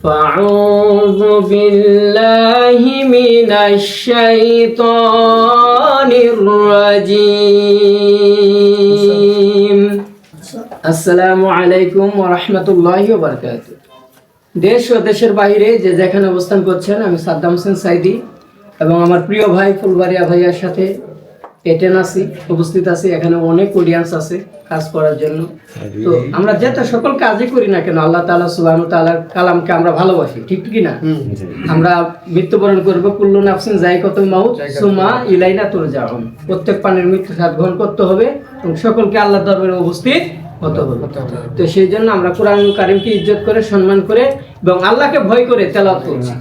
فأعوذ بالله من الشيطان الرجيم আসসালামু আলাইকুম ওয়া রাহমাতুল্লাহি ওয়া বারাকাতুহু। দেশ ও দেশের বাইরে যে যেখানে অবস্থান করছেন, আমি সাদ্দাম হোসেন সাইদি এবং আমার প্রিয় ভাই ফুলবাড়িয়া ভাইয়ার সাথে উপস্থিত আছি। এখানে অনেক অডিয়েন্স আছে কাজ করার জন্য। তো আমরা যেটা সকল কাজই করি না কেন, আল্লাহ তাআলা সুবহানাহু ওয়া তাআলার কালামকে আমরা ভালোবাসি, ঠিক কি না? আমরা মৃত্যুবরণ করব, কুল্লু নাফসিন যায়কাতুল মাউত সুম্মা ইলাইনা তুরজাউন। প্রত্যেক প্রাণীর মৃত্যু সাথ গ্রহণ করতে হবে এবং সকলকে আল্লাহর দরবারে উপস্থিত হতে হবে। তো সেই জন্য আমরা কোরআন কারীমকে ইজ্জত করে, সম্মান করে এবং আল্লাহকে ভয় করে তেলাওয়াত করছি।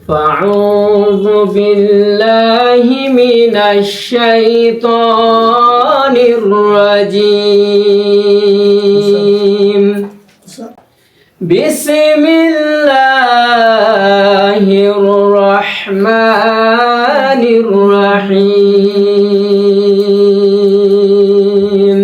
فأعوذ بالله من الشيطان الرجيم بسم الله الرحمن الرحيم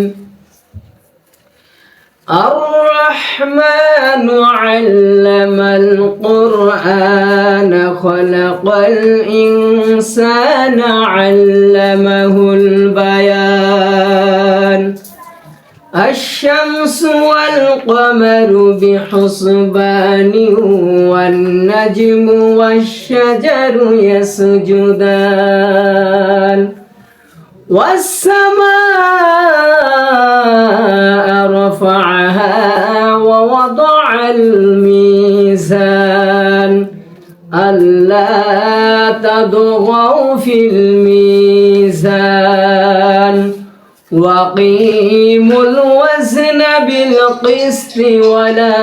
الرحمن علم القرآن خلق الإنسان علمه البيان الشمس والقمر بحسبان والنجم والشجر يسجدان والسماء رفعها ووضع الميزان ألا تطغوا في الميزان وأقيموا الوزن بالقسط ولا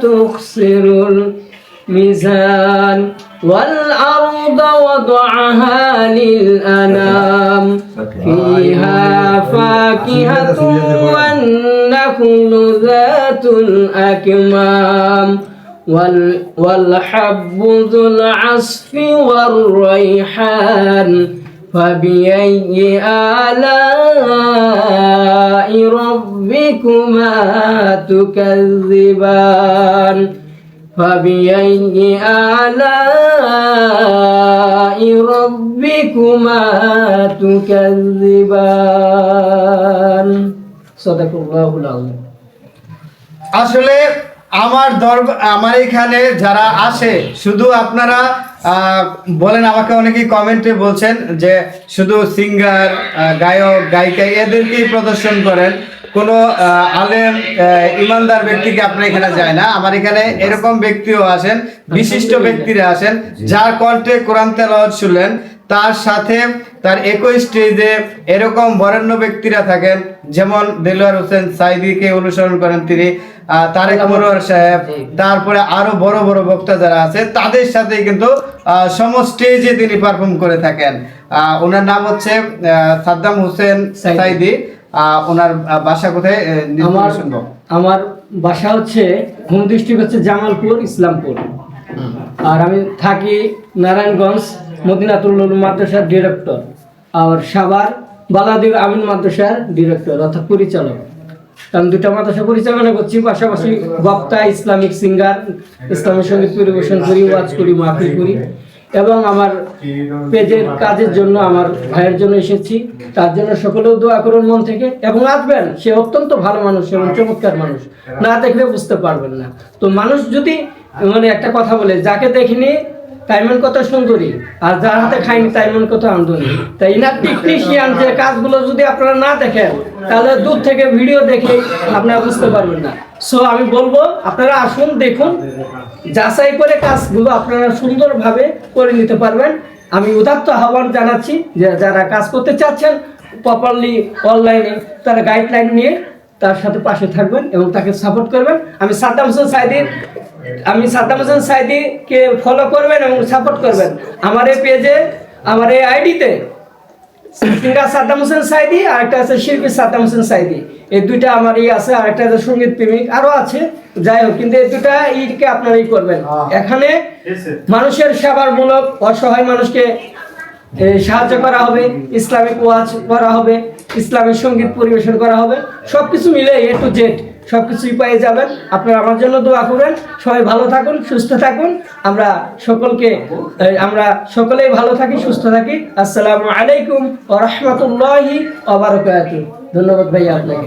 تخسروا الميزان والأرض وضعها للأنام فيها فاكهة والنخل ذات الأكمام والحب ذو العصف والريحان فبأي آلاء ربكما تكذبان فبأي آلاء ربكما تكذبان صدق الله العظيم। আসলে আমার এখানে যারা আসে, শুধু আপনারা বলেন, আমাকে অনেকেই কমেন্টে বলছেন যে শুধু সিঙ্গার, গায়ক, গায়িকা এদেরকেই প্রদর্শন করেন, কোনো আলেম ইমানদার ব্যক্তিকে আপনার এখানে যায় না। আমার এখানে এরকম ব্যক্তিও আসেন, বিশিষ্ট ব্যক্তিরা আসেন, যার কণ্ঠে কোরআন তেলাওয়াত শুনলেন, তার সাথে তার একই স্টেজে এরকম বরেণ্য ব্যক্তিরা থাকেন, যেমন দেলোয়ার হোসেন সাইদিকে অনুসরণ করেন তিনি, তারেক মনোয়ার সাহেব, তারপরে আরো বড় বড় বক্তা যারা আছে, তাদের সাথে কিন্তু সম স্টেজে তিনি পারফর্ম করে থাকেন। ওনার নাম হচ্ছে সাদ্দাম হোসেন সাইদি। ওনার বাসা কোথায়? আমার বাসা হচ্ছে হোম ডিস্ট্রিক্ট হচ্ছে জামালপুর, ইসলামপুর, আর আমি থাকি নারায়ণগঞ্জ মদিনাতুল উলুম মাদ্রাসার ডিরেক্টর, আর সাভার বালাদিউ আমিন মাদ্রাসার ডিরেক্টর অর্থাৎ পরিচালক। আমি দুটা মাদ্রাসা পরিচালনা করছি, পাশাপাশি বক্তা, ইসলামিক সিঙ্গার, ইসলামিক সঙ্গীত পরিবেশন করি, ওয়াজ করি, মাহফিল করি এবং আমার পেজের কাজের জন্য আমার ভাইয়ের জন্য এসেছি। তার জন্য সকলেও দোয়া করুন মন থেকে এবং আসবেন। সে অত্যন্ত ভালো মানুষ এবং চমৎকার মানুষ, না দেখলে বুঝতে পারবেন না। তো মানুষ যদি একটা কথা বলে, যাকে দেখিনি তাই মন কত সুন্দরী, আর যার হাতে খাইনি তাই মন কত আন্দোলনী। তাই ইনার টেকনিশিয়ান যে কাজগুলো যদি আপনারা না দেখেন, তাহলে দূর থেকে ভিডিও দেখে আপনারা বুঝতে পারবেন না। সো আমি বলবো আপনারা আসুন, দেখুন, যাচাই করে কাজগুলো আপনারা সুন্দরভাবে করে নিতে পারবেন। আমি উদাত্ত আহ্বান জানাচ্ছি যে যারা কাজ করতে চাচ্ছেন প্রপারলি অনলাইনে, তারা গাইডলাইন নিয়ে তার সাথে পাশে থাকবেন এবং তাকে সাপোর্ট করবেন। আমি সাদ্দাম হোসেন সাইদিকে ফলো করবেন এবং সাপোর্ট করবেন। আমার এই পেজে, আমার এই আইডিতে সিঙ্গার সাদ্দাম হোসেন সাইদি আর একটা আছে শিল্পী সাদ্দাম হোসেন সাইদি, এই দুইটা আমার আছে, আর একটা আছে সঙ্গীত প্রেমিক, আরো আছে, যাই হোক, কিন্তু এই দুটা ঈদকে আপনারা করবেন। এখানে মানুষের সেবার মূলক অসহায় মানুষকে সাহায্য করা হবে, ইসলামিক ওয়াজ করা হবে, ইসলামিক সঙ্গীত পরিবেশন করা হবে, সবকিছু মিলে A to Z সবকিছুই পেয়ে যাবেন। আপনারা আমার জন্য দোয়া করেন। সবাই ভালো থাকুন, সুস্থ থাকুন। আমরা সকলেই ভালো থাকি, সুস্থ থাকি। আসসালামু আলাইকুম ওয়া রাহমাতুল্লাহি ওয়া বারাকাতুহু। ধন্যবাদ ভাইয়া আপনাকে।